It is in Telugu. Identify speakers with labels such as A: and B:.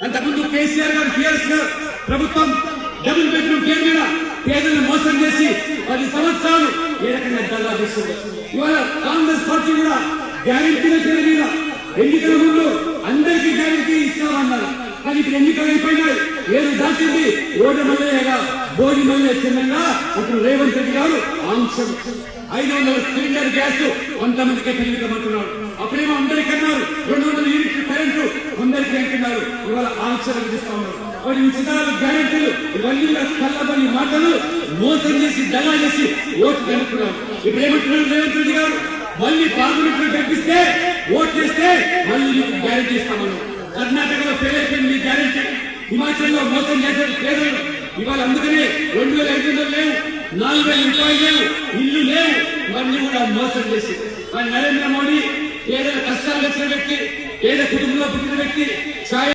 A: అంతకుముందు కేసీఆర్ గారు టీఆర్ఎస్ గారు ప్రభుత్వం డబుల్ బెడ్రూమ్ పేరు మీద పేదలను మోసం చేసి 10 సంవత్సరాలు ఏ రకంగా దల్లా చేస్తుంది. ఇవాళ కాంగ్రెస్ పార్టీ కూడా గ్యారెంటీల పేరు మీద ఎన్నికల ముందు అందరికీ గ్యారెంటీ ఇస్తామన్నారు. కానీ ఇప్పుడు ఎన్నికలు అయిపోయినాయి, ఏడు దాచింది ఓడి మల్లయ్యగా బోడి మల్లయ్య చిన్నంగా ఇప్పుడు రేవంత్ రెడ్డి గారు ఆంక్షలు 500 సిలిండర్ గ్యాస్ కొంతమందికి పెరుగుతామంటున్నారు. అప్పుడేమో అందరికీ అన్నారు 200 యూనిట్లు కరెంటు కొందరికి అంటున్నారు. ఇవాళ ఆంక్షలు విధిస్తా ఉన్నారు. వాటి ఉచితాలు గ్యారెంటీలు ఇవన్నీ కళ్ళబల్లి మాటలు మోసం చేసి దళా చేసి ఓటు కనుక్కున్నారు. ఇప్పుడు ఏమంటున్నారు రేవంత్ రెడ్డి గారు, మళ్ళీ పార్లమెంట్ లో కనిపిస్తే ఓటు చేస్తే మళ్ళీ మీకు గ్యారెంటీ ఇస్తామన్నారు. కర్ణాటకలో ఫెయిల్ అయిపోయింది మీ గ్యారెంటీ, హిమాచల్ లో మోసం చేశారు పేదలు. ఇవాళ అందుకనే 2500 లేవు, 4000 రూపాయలు లేవు, ఇల్లు లేవు, ఇవన్నీ కూడా మోసం చేసి. నరేంద్ర మోడీ పేదల కష్టాలు వచ్చిన వ్యక్తి, పేద కుటుంబంలో పుట్టిన వ్యక్తి,